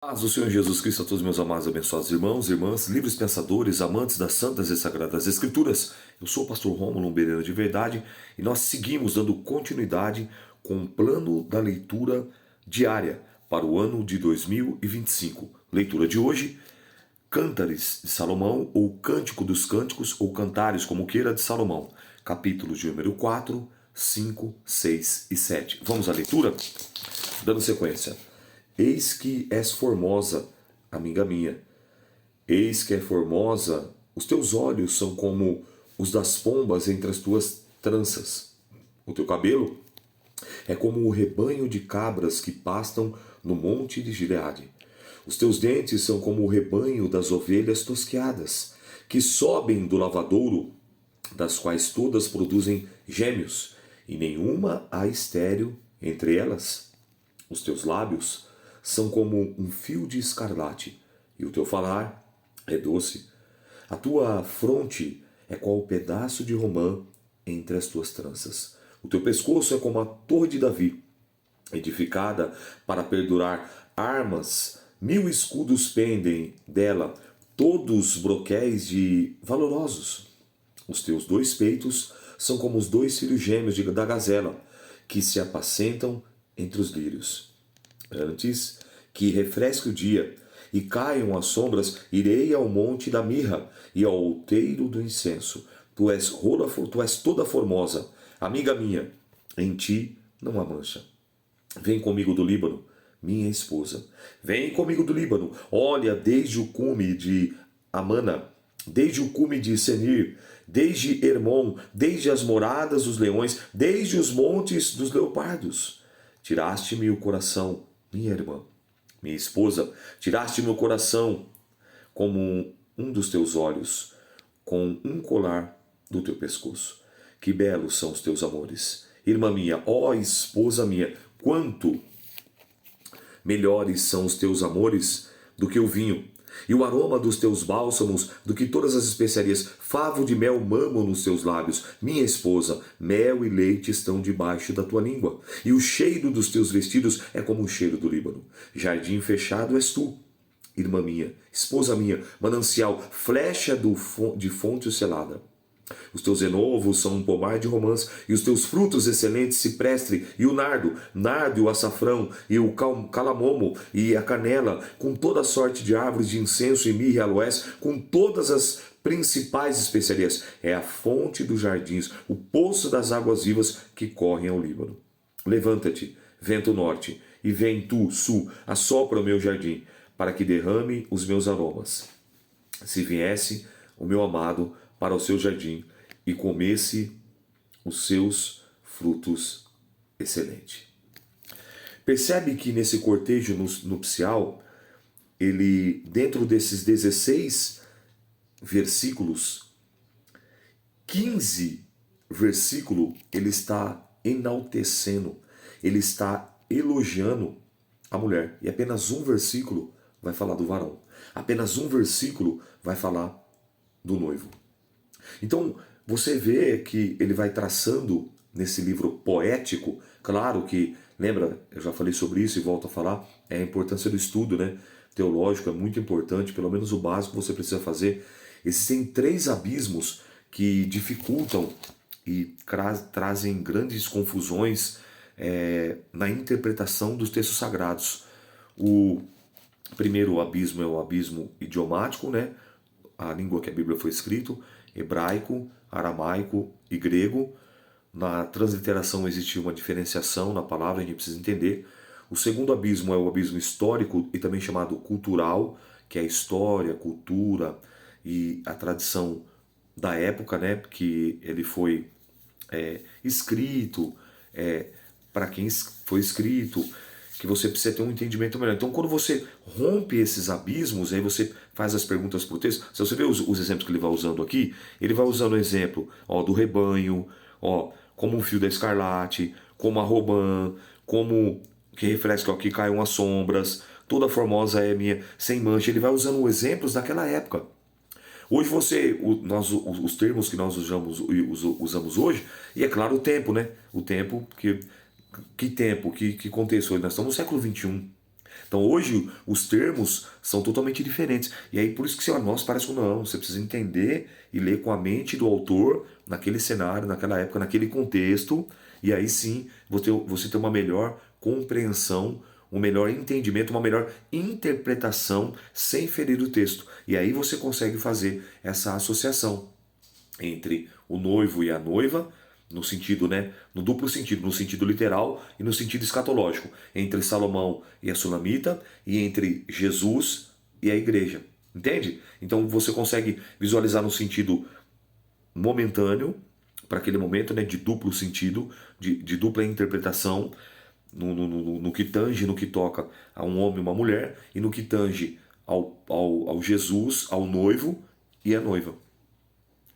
Paz do Senhor Jesus Cristo a todos meus amados e abençoados irmãos e irmãs, livres pensadores, amantes das santas e sagradas escrituras. Eu sou o pastor Rômulo, um bereiro de verdade, e nós seguimos dando continuidade com o plano da leitura diária para o ano de 2025. Leitura de hoje, Cântares de Salomão, ou Cântico dos Cânticos, ou Cantares, como queira, de Salomão. Capítulos de número 4, 5, 6 e 7. Vamos à leitura? Dando sequência. Eis que és formosa, amiga minha. Eis que é formosa, os teus olhos são como os das pombas entre as tuas tranças. O teu cabelo é como o rebanho de cabras que pastam no monte de Gileade. Os teus dentes são como o rebanho das ovelhas tosquiadas, que sobem do lavadouro, das quais todas produzem gêmeos, e nenhuma há estéril entre elas. Os teus lábios são como um fio de escarlate, e o teu falar é doce. A tua fronte é qual pedaço de romã entre as tuas tranças. O teu pescoço é como a torre de Davi, edificada para perdurar armas. 1000 escudos pendem dela, todos broquéis de valorosos. Os teus dois peitos são como os dois filhos gêmeos da gazela, que se apacentam entre os lírios. Antes que refresque o dia e caiam as sombras, irei ao monte da mirra e ao outeiro do incenso. Tu és toda formosa, amiga minha, em ti não há mancha. Vem comigo do Líbano, minha esposa. Vem comigo do Líbano, olha desde o cume de Amana, desde o cume de Senir, desde Hermon, desde as moradas dos leões, desde os montes dos leopardos. Tiraste-me o coração, minha irmã, minha esposa, tiraste meu coração como um dos teus olhos, com um colar do teu pescoço. Que belos são os teus amores. Irmã minha, ó esposa minha, quanto melhores são os teus amores do que o vinho, e o aroma dos teus bálsamos do que todas as especiarias. Favo de mel mamam nos teus lábios, minha esposa, mel e leite estão debaixo da tua língua, e o cheiro dos teus vestidos é como o cheiro do Líbano. Jardim fechado és tu, irmã minha, esposa minha, manancial, flecha de fonte selada. Os teus renovos são um pomar de romãs, e os teus frutos excelentes, ciprestre e o nardo e o açafrão, e o calamomo e a canela, com toda a sorte de árvores de incenso e mirra e aloés, com todas as principais especiarias. É a fonte dos jardins, o poço das águas vivas que correm ao Líbano. Levanta-te, vento norte, e vem tu, sul, assopra o meu jardim, para que derrame os meus aromas. Se viesse o meu amado para o seu jardim e comesse os seus frutos excelentes. Percebe que nesse cortejo nupcial, ele, dentro desses 16 versículos, 15 versículos, ele está enaltecendo, ele está elogiando a mulher. E apenas um versículo vai falar do varão. Apenas um versículo vai falar do noivo. Então, você vê que ele vai traçando nesse livro poético, claro que, lembra, eu já falei sobre isso e volto a falar, é a importância do estudo, né? Teológico é muito importante, pelo menos o básico você precisa fazer. Existem 3 abismos que dificultam e trazem grandes confusões na interpretação dos textos sagrados. O primeiro abismo é o abismo idiomático, né? A língua que a Bíblia foi escrita, hebraico, aramaico e grego. Na transliteração existe uma diferenciação na palavra, a gente precisa entender. O segundo abismo é o abismo histórico e também chamado cultural, que é a história, a cultura e a tradição da época, né? Que ele foi escrito, para quem foi escrito, que você precisa ter um entendimento melhor. Então, quando você rompe esses abismos, aí você faz as perguntas para o texto. Se você vê os exemplos que ele vai usando aqui, ele vai usando o exemplo do rebanho, como um fio da escarlate, como a romã, como que refresca, que caiam as sombras, toda formosa é minha, sem mancha. Ele vai usando exemplos daquela época. Hoje os termos que nós usamos hoje, e é claro o tempo, né? O tempo, que tempo, que contexto hoje? Nós estamos no século XXI. Então hoje os termos são totalmente diferentes. E aí por isso que você olha, nossa, parece que não. Você precisa entender e ler com a mente do autor naquele cenário, naquela época, naquele contexto. E aí sim você tem uma melhor compreensão, um melhor entendimento, uma melhor interpretação sem ferir o texto. E aí você consegue fazer essa associação entre o noivo e a noiva, no sentido, né, no duplo sentido, no sentido literal e no sentido escatológico, entre Salomão e a Sulamita e entre Jesus e a igreja. Entende? Então você consegue visualizar no sentido momentâneo, para aquele momento, né, de duplo sentido, de dupla interpretação, no que tange, no que toca a um homem e uma mulher, e no que tange ao Jesus, ao noivo e à noiva.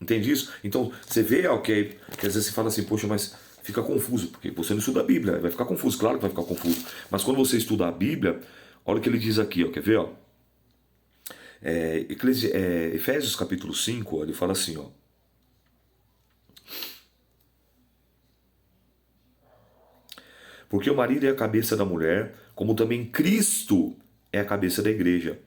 Entende isso? Então, você vê, ok, que às vezes você fala assim, poxa, mas fica confuso, porque você não estuda a Bíblia, vai ficar confuso, claro que vai ficar confuso. Mas quando você estuda a Bíblia, olha o que ele diz aqui, ó, quer ver? Ó? Efésios capítulo 5, ó, ele fala assim, ó. Porque o marido é a cabeça da mulher, como também Cristo é a cabeça da igreja.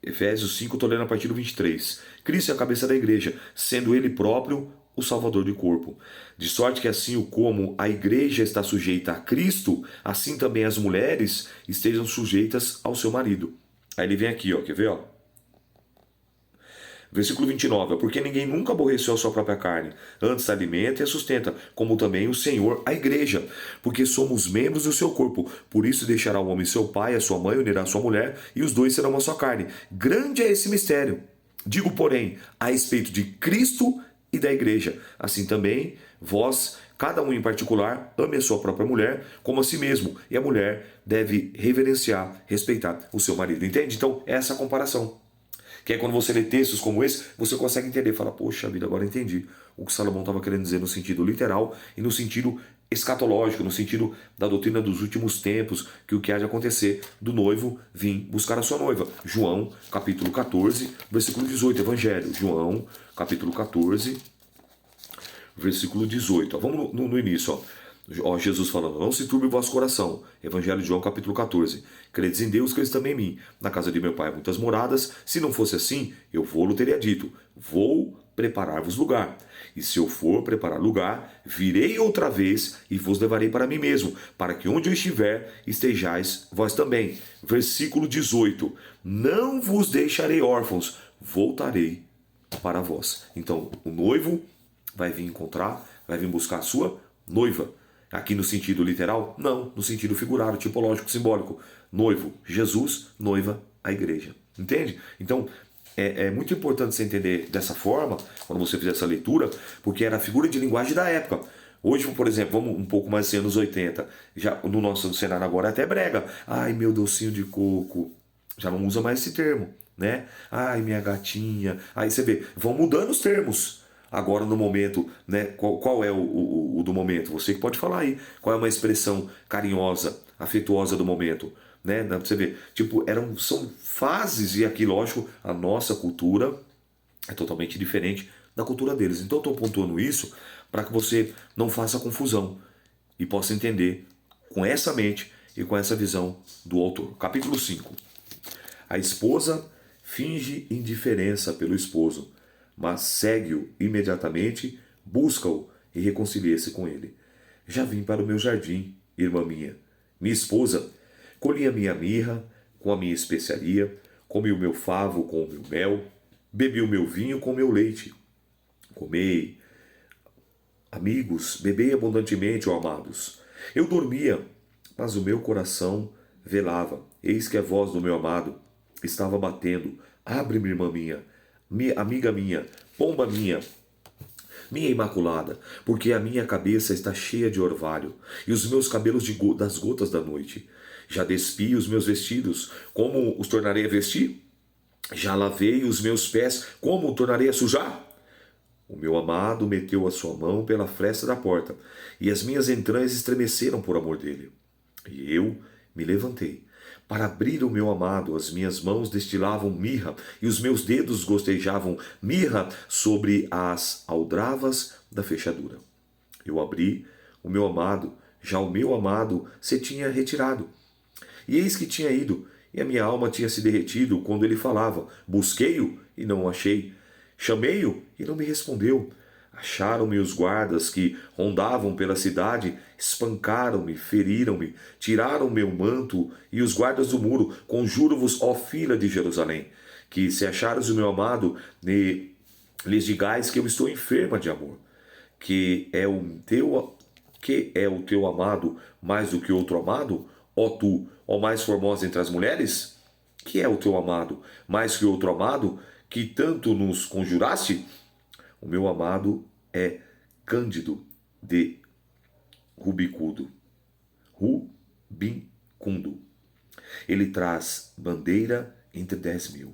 Efésios 5, estou lendo a partir do 23. Cristo é a cabeça da igreja, sendo ele próprio o salvador do corpo. De sorte que assim como a igreja está sujeita a Cristo, assim também as mulheres estejam sujeitas ao seu marido. Aí ele vem aqui, ó, quer ver? Ó? Versículo 29, porque ninguém nunca aborreceu a sua própria carne, antes a alimenta e a sustenta, como também o Senhor a igreja, porque somos membros do seu corpo. Por isso deixará o homem seu pai, a sua mãe, unirá a sua mulher, e os dois serão uma só carne. Grande é esse mistério. Digo, porém, a respeito de Cristo e da igreja. Assim também, vós, cada um em particular, ame a sua própria mulher como a si mesmo, e a mulher deve reverenciar, respeitar o seu marido. Entende? Então, essa é a comparação. Que é quando você lê textos como esse, você consegue entender, fala, poxa vida, agora entendi o que Salomão estava querendo dizer no sentido literal e no sentido escatológico, no sentido da doutrina dos últimos tempos, que o que há de acontecer do noivo vir buscar a sua noiva. João, capítulo 14, versículo 18, Evangelho. João, capítulo 14, versículo 18. Ó, vamos no início, ó. Ó, Jesus falando, não se turbe o vosso coração. Evangelho de João, capítulo 14. Credes em Deus, credes também em mim. Na casa de meu pai há muitas moradas. Se não fosse assim, eu vou-lo teria dito. Vou preparar-vos lugar. E se eu for preparar lugar, virei outra vez e vos levarei para mim mesmo, para que onde eu estiver, estejais vós também. Versículo 18. Não vos deixarei órfãos, voltarei para vós. Então, o noivo vai vir encontrar, vai vir buscar a sua noiva. Aqui no sentido literal? Não, no sentido figurado, tipológico, simbólico. Noivo, Jesus, noiva, a igreja. Entende? Então, é muito importante você entender dessa forma, quando você fizer essa leitura, porque era a figura de linguagem da época. Hoje, por exemplo, vamos um pouco mais anos 80, já no nosso cenário agora é até brega. Ai, meu docinho de coco. Já não usa mais esse termo, né? Ai, minha gatinha. Aí você vê, vão mudando os termos. Agora no momento, né? Qual é o do momento? Você que pode falar aí. Qual é uma expressão carinhosa, afetuosa do momento? Né? Dá pra você ver. Tipo, são fases, e aqui, lógico, a nossa cultura é totalmente diferente da cultura deles. Então eu estou pontuando isso para que você não faça confusão e possa entender com essa mente e com essa visão do autor. Capítulo 5. A esposa finge indiferença pelo esposo, mas segue-o imediatamente, busca-o e reconcilia-se com ele. Já vim para o meu jardim, irmã minha. Minha esposa, colhi a minha mirra com a minha especiaria, comi o meu favo com o meu mel, bebi o meu vinho com o meu leite. Comei, amigos, bebei abundantemente, ó amados. Eu dormia, mas o meu coração velava. Eis que a voz do meu amado estava batendo. Abre-me, irmã minha, amiga minha, pomba minha, minha imaculada, porque a minha cabeça está cheia de orvalho, e os meus cabelos das gotas da noite. Já despi os meus vestidos, como os tornarei a vestir? Já lavei os meus pés, como o tornarei a sujar? O meu amado meteu a sua mão pela fresta da porta, e as minhas entranhas estremeceram por amor dele. E eu me levantei. Para abrir o meu amado, as minhas mãos destilavam mirra, e os meus dedos gostejavam mirra sobre as aldravas da fechadura. Eu abri o meu amado, já o meu amado se tinha retirado. E eis que tinha ido, e a minha alma tinha se derretido quando ele falava. Busquei-o e não o achei. Chamei-o e não me respondeu. Acharam-me os guardas que rondavam pela cidade, espancaram-me, feriram-me, tiraram meu manto e os guardas do muro. Conjuro-vos, ó filha de Jerusalém, que se achares o meu amado, lhes digais que eu estou enferma de amor, que é o teu amado mais do que outro amado, ó tu, ó mais formosa entre as mulheres? Que é o teu amado mais que outro amado, que tanto nos conjuraste? O meu amado é Cândido de Rubicundo. Rubicundo. Ele traz bandeira entre 10.000.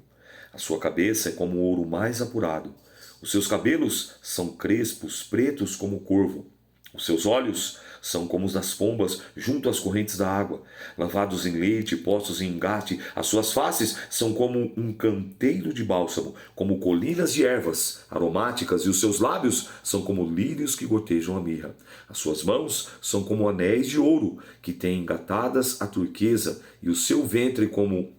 A sua cabeça é como o ouro mais apurado. Os seus cabelos são crespos, pretos como o corvo. Os seus olhos são como os das pombas junto às correntes da água, lavados em leite, postos em engate. As suas faces são como um canteiro de bálsamo, como colinas de ervas aromáticas, e os seus lábios são como lírios que gotejam a mirra. As suas mãos são como anéis de ouro, que têm engatadas a turquesa, e o seu ventre como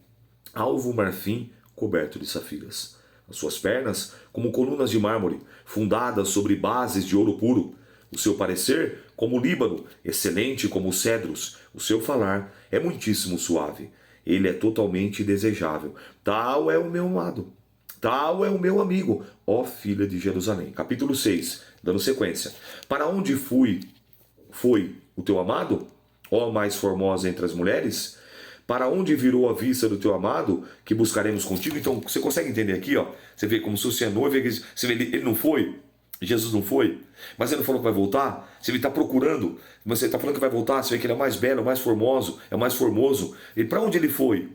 alvo marfim coberto de safiras. As suas pernas como colunas de mármore, fundadas sobre bases de ouro puro. O seu parecer como o Líbano, excelente como os cedros. O seu falar é muitíssimo suave. Ele é totalmente desejável. Tal é o meu amado. Tal é o meu amigo, ó filha de Jerusalém. Capítulo 6, dando sequência. Para onde foi o teu amado, ó mais formosa entre as mulheres? Para onde virou a vista do teu amado, que buscaremos contigo? Então, você consegue entender aqui, ó? Você vê como se fosse a noiva, você vê, ele não foi, Jesus não foi, mas ele não falou que vai voltar. Se ele está procurando, você está falando que vai voltar, você vê que ele é o mais belo, é o mais formoso, é o mais formoso. E para onde ele foi?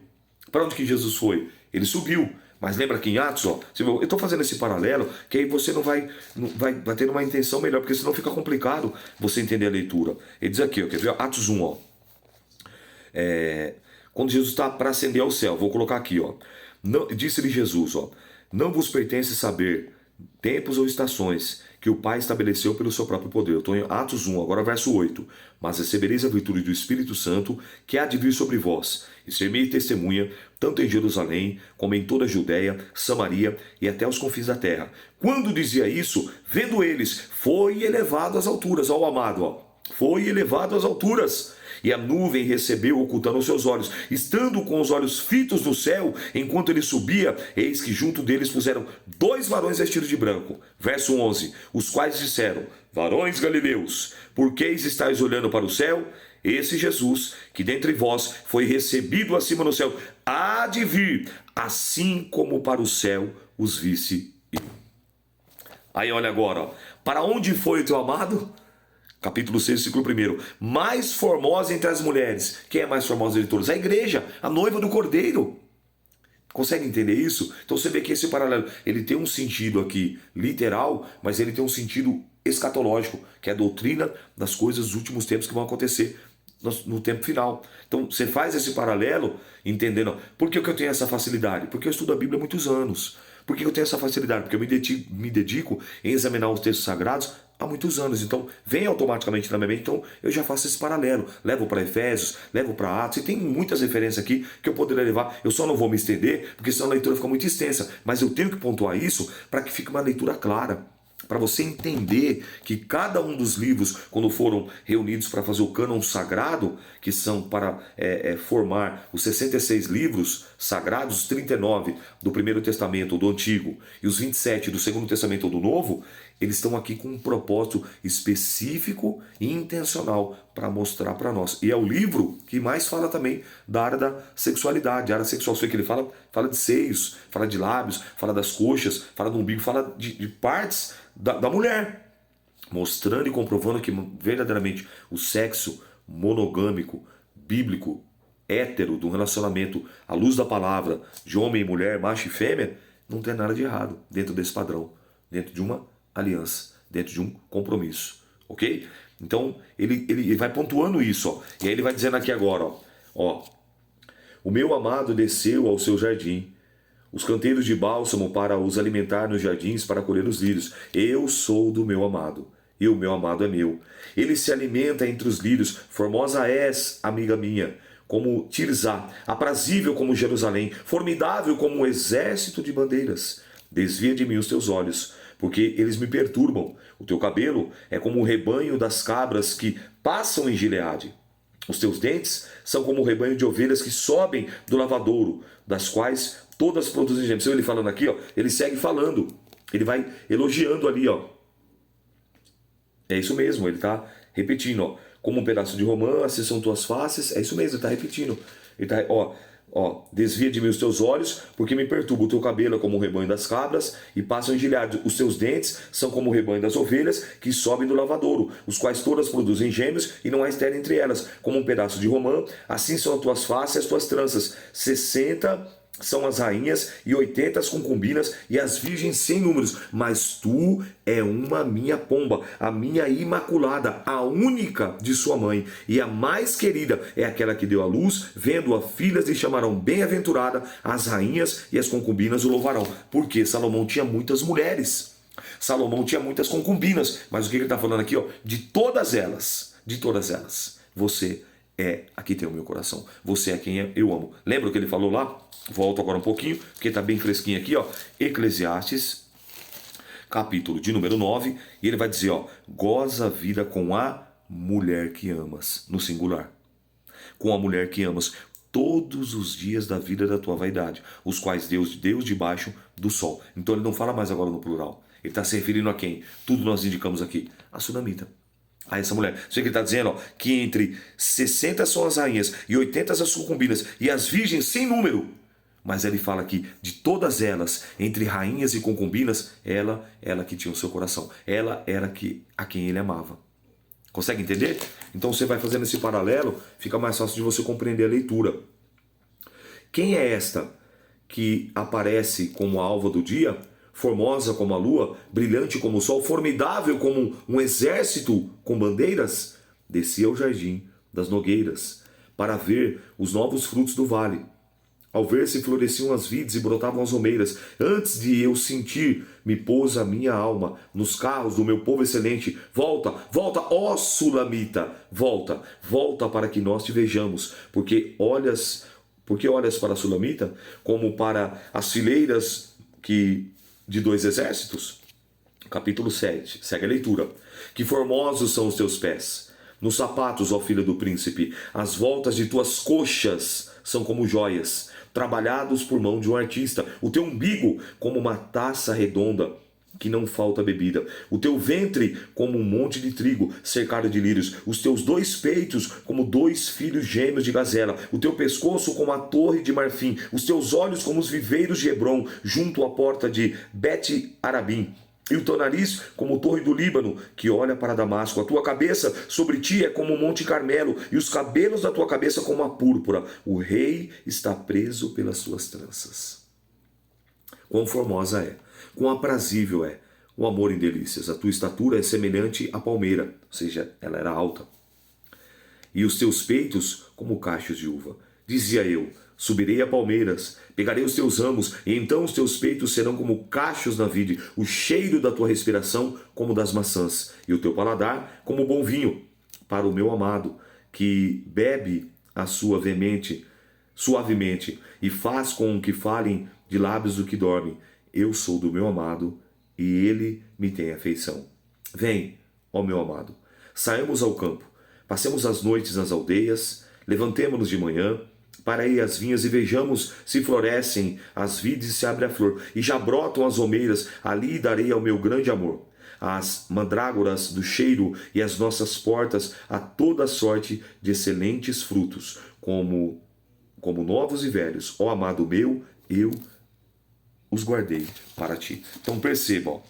Para onde que Jesus foi? Ele subiu. Mas lembra que em Atos, ó, eu estou fazendo esse paralelo, que aí você não vai ter uma intenção melhor, porque senão fica complicado você entender a leitura. Ele diz aqui, ó, quer ver? Atos 1, ó. Quando Jesus está para ascender ao céu, vou colocar aqui, ó. Disse-lhe Jesus, ó, não vos pertence saber tempos ou estações que o Pai estabeleceu pelo seu próprio poder. Eu estou em Atos 1, agora verso 8. Mas recebereis a virtude do Espírito Santo, que há de vir sobre vós, e ser-me testemunha, tanto em Jerusalém, como em toda a Judéia, Samaria e até os confins da terra. Quando dizia isso, vendo eles, foi elevado às alturas, ó amado, ó, foi elevado às alturas, e a nuvem recebeu, ocultando os seus olhos. Estando com os olhos fitos no céu, enquanto ele subia, eis que junto deles puseram 2 varões vestidos de branco. Verso 11, os quais disseram, varões galileus, por que estáis olhando para o céu? Esse Jesus, que dentre vós foi recebido acima no céu, há de vir, assim como para o céu os visse eu. Aí olha agora, ó, para onde foi o teu amado? Capítulo 6, versículo 1. Mais formosa entre as mulheres. Quem é mais formosa de todas? A igreja, a noiva do Cordeiro. Consegue entender isso? Então você vê que esse paralelo, ele tem um sentido aqui literal, mas ele tem um sentido escatológico, que é a doutrina das coisas dos últimos tempos que vão acontecer no tempo final. Então você faz esse paralelo entendendo. Por que eu tenho essa facilidade? Porque eu estudo a Bíblia há muitos anos. Por que eu tenho essa facilidade? Porque eu me dedico em examinar os textos sagrados há muitos anos. Então vem automaticamente na minha mente. Então eu já faço esse paralelo. Levo para Efésios, levo para Atos. E tem muitas referências aqui que eu poderia levar. Eu só não vou me estender, porque senão a leitura fica muito extensa. Mas eu tenho que pontuar isso para que fique uma leitura clara. Para você entender que cada um dos livros, quando foram reunidos para fazer o cânon sagrado, que são para formar os 66 livros sagrados, os 39 do Primeiro Testamento ou do Antigo e os 27 do Segundo Testamento ou do Novo, eles estão aqui com um propósito específico e intencional para mostrar para nós. E é o livro que mais fala também da área da sexualidade. A área sexual, sei que ele fala de seios, fala de lábios, fala das coxas, fala do umbigo, fala de partes da mulher, mostrando e comprovando que verdadeiramente o sexo monogâmico, bíblico, hétero, do relacionamento à luz da palavra, de homem e mulher, macho e fêmea, não tem nada de errado dentro desse padrão, dentro de uma aliança, dentro de um compromisso, ok? Então ele vai pontuando isso, ó, e aí ele vai dizendo aqui agora, ó, o meu amado desceu ao seu jardim, os canteiros de bálsamo para os alimentar nos jardins, para colher os lírios. Eu sou do meu amado, e o meu amado é meu. Ele se alimenta entre os lírios. Formosa és, amiga minha. como Tirzá, aprazível como Jerusalém, formidável como um exército de bandeiras. Desvia de mim os teus olhos, porque eles me perturbam. O teu cabelo é como o rebanho das cabras que passam em Gileade. Os teus dentes são como o rebanho de ovelhas que sobem do lavadouro, das quais todas produzem gêmeos. Ele falando aqui, ó, ele segue falando. Ele vai elogiando ali, ó. É isso mesmo, ele está repetindo, ó. Como um pedaço de romã, assim são tuas faces. É isso mesmo, ele está repetindo. Ele está, desvia de mim os teus olhos, porque me perturba. O teu cabelo é como o rebanho das cabras, e passam em Gileade. Os teus dentes são como o rebanho das ovelhas, que sobem do lavadouro, os quais todas produzem gêmeos, e não há estéril entre elas. Como um pedaço de romã, assim são as tuas faces e as tuas tranças. 60 são as rainhas, e 80 as concubinas, e as virgens sem números. Mas tu é uma minha pomba, a minha imaculada, a única de sua mãe, e a mais querida é aquela que deu à luz. Vendo-a, filhas lhe chamarão bem-aventurada, as rainhas e as concubinas o louvarão. Porque Salomão tinha muitas mulheres, Salomão tinha muitas concubinas, mas o que ele está falando aqui, ó? De todas elas, você é a que tem o meu coração, você é quem eu amo. Lembra o que ele falou lá? Volto agora um pouquinho, porque está bem fresquinho aqui, ó. Eclesiastes, capítulo de número 9, e ele vai dizer, ó, goza a vida com a mulher que amas, no singular. Com a mulher que amas todos os dias da vida da tua vaidade, os quais Deus deu debaixo do sol. Então ele não fala mais agora no plural. Ele está se referindo a quem? Tudo nós indicamos aqui. A sunamita. A essa mulher. Isso que ele está dizendo, ó, que entre 60 são as rainhas e 80 as concubinas, e as virgens sem número. Mas ele fala que de todas elas, entre rainhas e concubinas, ela que tinha o seu coração. Ela era a quem ele amava. Consegue entender? Então você vai fazendo esse paralelo, fica mais fácil de você compreender a leitura. Quem é esta que aparece como a alva do dia, formosa como a lua, brilhante como o sol, formidável como um exército com bandeiras? Descia ao jardim das nogueiras para ver os novos frutos do vale. Ao ver se floresciam as vides e brotavam as romeiras, antes de eu sentir, me pôs a minha alma nos carros do meu povo excelente. Volta, volta, ó Sulamita, volta, volta para que nós te vejamos, porque olhas para a Sulamita como para as fileiras de dois exércitos? Capítulo 7, segue a leitura. Que formosos são os teus pés, nos sapatos, ó filha do príncipe, as voltas de tuas coxas são como joias, trabalhados por mão de um artista. O teu umbigo como uma taça redonda, que não falta bebida. O teu ventre como um monte de trigo, cercado de lírios. Os teus dois peitos como dois filhos gêmeos de gazela. O teu pescoço como a torre de marfim. Os teus olhos como os viveiros de Hebrom, junto à porta de Bet-Arabim. E o teu nariz como o torre do Líbano, que olha para Damasco. A tua cabeça sobre ti é como o Monte Carmelo, e os cabelos da tua cabeça como a púrpura. O rei está preso pelas suas tranças. Quão formosa é, quão aprazível é o amor em delícias. A tua estatura é semelhante à palmeira, ou seja, ela era alta. E os teus peitos como cachos de uva. Dizia eu, subirei a palmeiras, pegarei os teus ramos, e então os teus peitos serão como cachos na vide, o cheiro da tua respiração como das maçãs, e o teu paladar como bom vinho, para o meu amado, que bebe a sua suavemente, e faz com que falem de lábios do que dormem. Eu sou do meu amado, e ele me tem afeição. Vem, ó meu amado, saímos ao campo, passemos as noites nas aldeias, levantemo-nos de manhã, para aí as vinhas e vejamos se florescem as vides e se abre a flor, e já brotam as romeiras, ali darei ao meu grande amor. As mandrágoras do cheiro e as nossas portas a toda sorte de excelentes frutos, como novos e velhos. Ó amado meu, eu os guardei para ti. Então perceba, ó,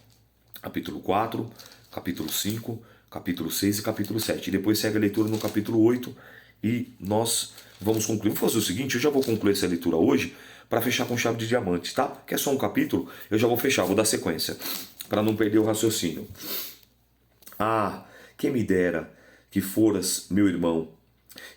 capítulo 4, capítulo 5, capítulo 6 e capítulo 7. E depois segue a leitura no capítulo 8 e nós vamos concluir. Vou fazer o seguinte, eu já vou concluir essa leitura hoje para fechar com chave de diamante, tá? Que é só um capítulo, eu já vou fechar, vou dar sequência, para não perder o raciocínio. Ah, quem me dera que foras meu irmão,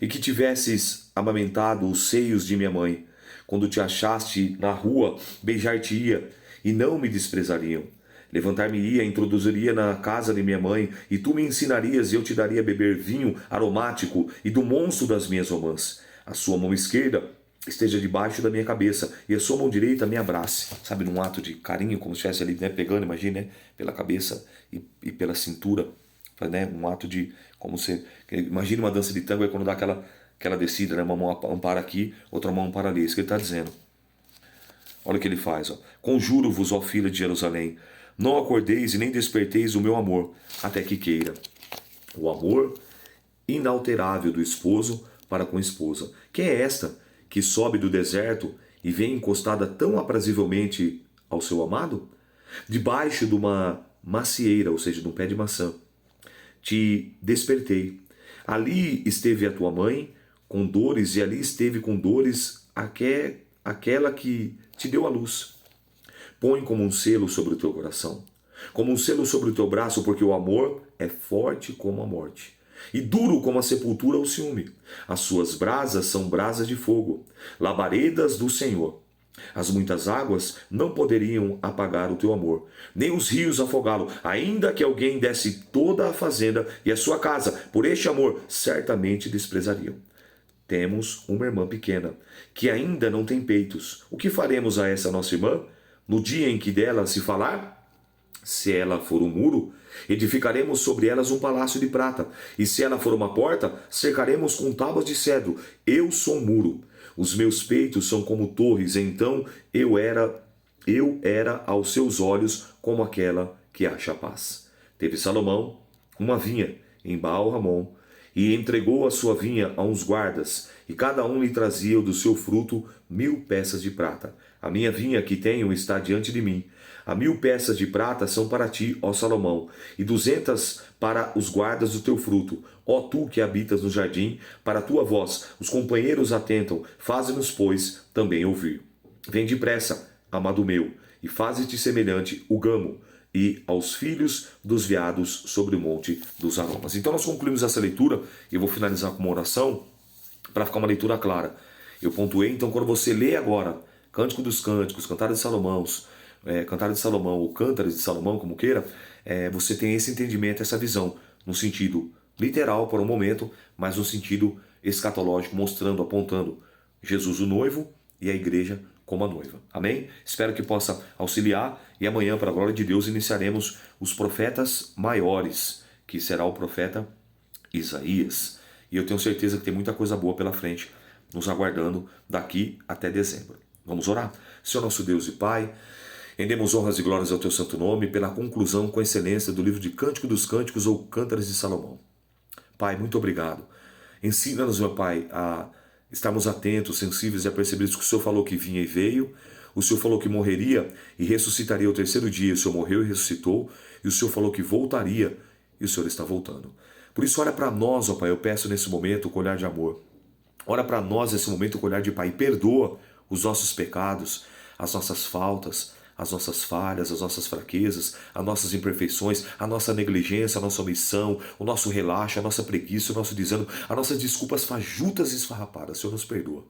e que tivesses amamentado os seios de minha mãe. Quando te achaste na rua, beijar-te-ia, e não me desprezariam. Levantar-me-ia, introduziria na casa de minha mãe, e tu me ensinarias, e eu te daria a beber vinho aromático e do monstro das minhas romãs. A sua mão esquerda esteja debaixo da minha cabeça e a sua mão direita me abrace. Sabe, num ato de carinho, como se estivesse ali, né, pegando, imagine, né, pela cabeça e pela cintura, né, um ato de, como se, imagine uma dança de tango, é quando dá aquela descida, né, uma mão ampara aqui, outra mão ampara ali, é isso que ele está dizendo. Olha o que ele faz, ó. Conjuro-vos, ó filha de Jerusalém, não acordeis e nem desperteis o meu amor, até que queira. O amor inalterável do esposo para com a esposa. Quem é esta que sobe do deserto e vem encostada tão aprazivelmente ao seu amado? Debaixo de uma macieira, ou seja, de um pé de maçã, te despertei. Ali esteve a tua mãe com dores, e ali esteve com dores aquela que te deu a luz. Põe como um selo sobre o teu coração, como um selo sobre o teu braço, porque o amor é forte como a morte, e duro como a sepultura o ciúme. As suas brasas são brasas de fogo, labaredas do Senhor. As muitas águas não poderiam apagar o teu amor, nem os rios afogá-lo, ainda que alguém desse toda a fazenda e a sua casa, por este amor certamente desprezariam. Temos uma irmã pequena, que ainda não tem peitos. O que faremos a essa nossa irmã? No dia em que dela se falar? Se ela for um muro, edificaremos sobre elas um palácio de prata. E se ela for uma porta, cercaremos com tábuas de cedro. Eu sou um muro. Os meus peitos são como torres. Então eu era aos seus olhos como aquela que acha paz. Teve Salomão uma vinha em Baal-Ramon, e entregou a sua vinha a uns guardas, e cada um lhe trazia do seu fruto 1000 peças de prata. A minha vinha que tenho está diante de mim. 1000 peças de prata são para ti, ó Salomão, e 200 para os guardas do teu fruto. Ó tu que habitas no jardim, para a tua voz os companheiros atentam, faze-nos, pois, também ouvir. Vem depressa, amado meu, e faze-te semelhante o gamo, e aos filhos dos veados sobre o monte dos aromas. Então nós concluímos essa leitura, e eu vou finalizar com uma oração, para ficar uma leitura clara. Eu pontuei, então, quando você lê agora Cântico dos Cânticos, Cantares de Salomão, Cantares de Salomão ou Cântares de Salomão, como queira, você tem esse entendimento, essa visão, no sentido literal por um momento, mas no sentido escatológico, mostrando, apontando Jesus o noivo e a igreja como a noiva. Amém? Espero que possa auxiliar, e amanhã, para a glória de Deus, iniciaremos os profetas maiores, que será o profeta Isaías. E eu tenho certeza que tem muita coisa boa pela frente, nos aguardando daqui até dezembro. Vamos orar? Senhor nosso Deus e Pai, rendemos honras e glórias ao Teu santo nome pela conclusão com excelência do livro de Cântico dos Cânticos ou Cântares de Salomão. Pai, muito obrigado. Ensina-nos, meu Pai, a estarmos atentos, sensíveis e a perceber que o Senhor falou que vinha e veio, o Senhor falou que morreria e ressuscitaria ao terceiro dia, o Senhor morreu e ressuscitou, e o Senhor falou que voltaria, e o Senhor está voltando. Por isso, olha para nós, ó Pai, eu peço nesse momento com olhar de amor. Olha para nós nesse momento com olhar de Pai, perdoa os nossos pecados, as nossas faltas, as nossas falhas, as nossas fraquezas, as nossas imperfeições, a nossa negligência, a nossa omissão, o nosso relaxo, a nossa preguiça, o nosso desânimo, as nossas desculpas fajutas e esfarrapadas. Senhor, nos perdoa.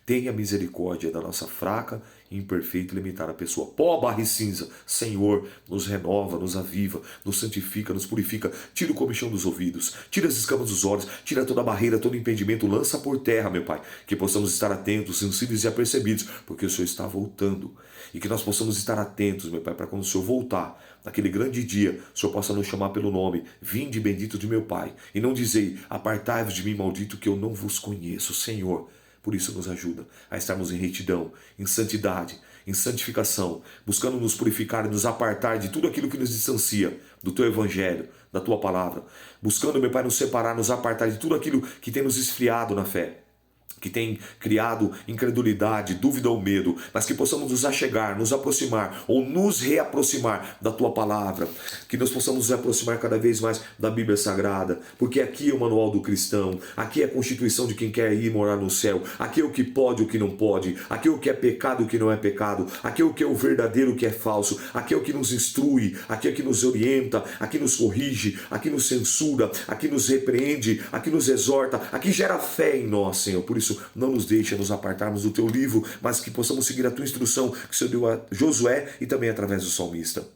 Tenha misericórdia da nossa fraca, imperfeita e limitada pessoa. Pó, barra e cinza, Senhor, nos renova, nos aviva, nos santifica, nos purifica. Tira o comichão dos ouvidos, tira as escamas dos olhos, tira toda a barreira, todo impedimento, lança por terra, meu Pai. Que possamos estar atentos, sensíveis e apercebidos, porque o Senhor está voltando. E que nós possamos estar atentos, meu Pai, para quando o Senhor voltar, naquele grande dia, o Senhor possa nos chamar pelo nome. Vinde, bendito de meu Pai. E não dizei, apartai-vos de mim, maldito, que eu não vos conheço, Senhor. Por isso nos ajuda a estarmos em retidão, em santidade, em santificação, buscando nos purificar e nos apartar de tudo aquilo que nos distancia do Teu Evangelho, da Tua Palavra. Buscando, meu Pai, nos separar, nos apartar de tudo aquilo que tem nos esfriado na fé, que tem criado incredulidade, dúvida ou medo, mas que possamos nos achegar, nos aproximar ou nos reaproximar da Tua Palavra, que nós possamos nos aproximar cada vez mais da Bíblia Sagrada, porque aqui é o manual do cristão, aqui é a constituição de quem quer ir morar no céu, aqui é o que pode e o que não pode, aqui é o que é pecado e o que não é pecado, aqui é o que é o verdadeiro e o que é falso, aqui é o que nos instrui, aqui é o que nos orienta, aqui nos corrige, aqui nos censura, aqui nos repreende, aqui nos exorta, aqui gera fé em nós, Senhor. Por isso, não nos deixa nos apartarmos do Teu livro, mas que possamos seguir a Tua instrução que o Senhor deu a Josué e também através do salmista.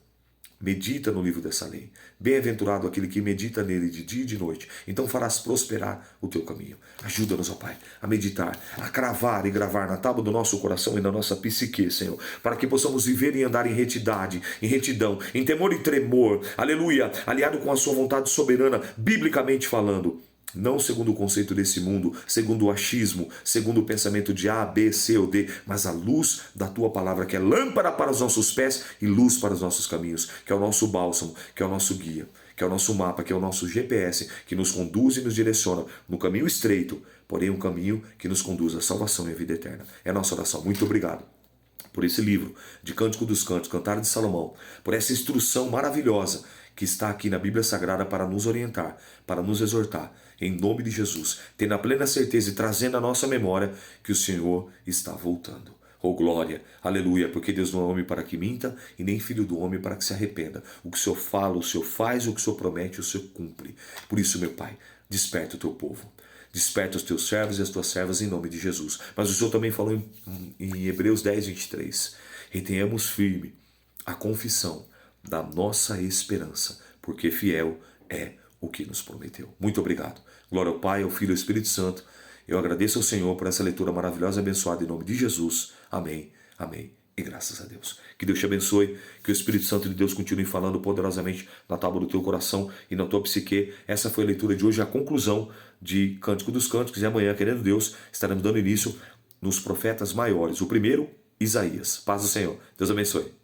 medita no livro dessa lei. Bem-aventurado aquele que medita nele de dia e de noite. Então farás prosperar o teu caminho. Ajuda-nos, ó Pai, a meditar, a cravar e gravar na tábua do nosso coração e na nossa psique, Senhor, para que possamos viver e andar em retidade, em retidão, em temor e tremor, aleluia, aliado com a sua vontade soberana, biblicamente falando. Não segundo o conceito desse mundo, segundo o achismo, segundo o pensamento de A, B, C ou D, mas a luz da tua palavra, que é lâmpada para os nossos pés e luz para os nossos caminhos, que é o nosso bálsamo, que é o nosso guia, que é o nosso mapa, que é o nosso GPS, que nos conduz e nos direciona no caminho estreito, porém um caminho que nos conduz à salvação e à vida eterna. É a nossa oração. Muito obrigado por esse livro de Cântico dos Cânticos, Cantar de Salomão, por essa instrução maravilhosa que está aqui na Bíblia Sagrada para nos orientar, para nos exortar, em nome de Jesus, tendo a plena certeza e trazendo à nossa memória que o Senhor está voltando. Oh glória, aleluia, porque Deus não é homem para que minta e nem filho do homem para que se arrependa. O que o Senhor fala, o Senhor faz, o que o Senhor promete, o Senhor cumpre. Por isso, meu Pai, desperta o teu povo. Desperta os teus servos e as tuas servas em nome de Jesus. Mas o Senhor também falou em Hebreus 10, 23. Retenhamos firme a confissão da nossa esperança, porque fiel é o que nos prometeu. Muito obrigado. Glória ao Pai, ao Filho e ao Espírito Santo. Eu agradeço ao Senhor por essa leitura maravilhosa e abençoada em nome de Jesus. Amém, amém e graças a Deus. Que Deus te abençoe, que o Espírito Santo de Deus continue falando poderosamente na tábua do teu coração e na tua psique. Essa foi a leitura de hoje, a conclusão de Cântico dos Cânticos, e amanhã, querendo Deus, estaremos dando início nos profetas maiores. O primeiro, Isaías. Paz do Senhor. Deus abençoe.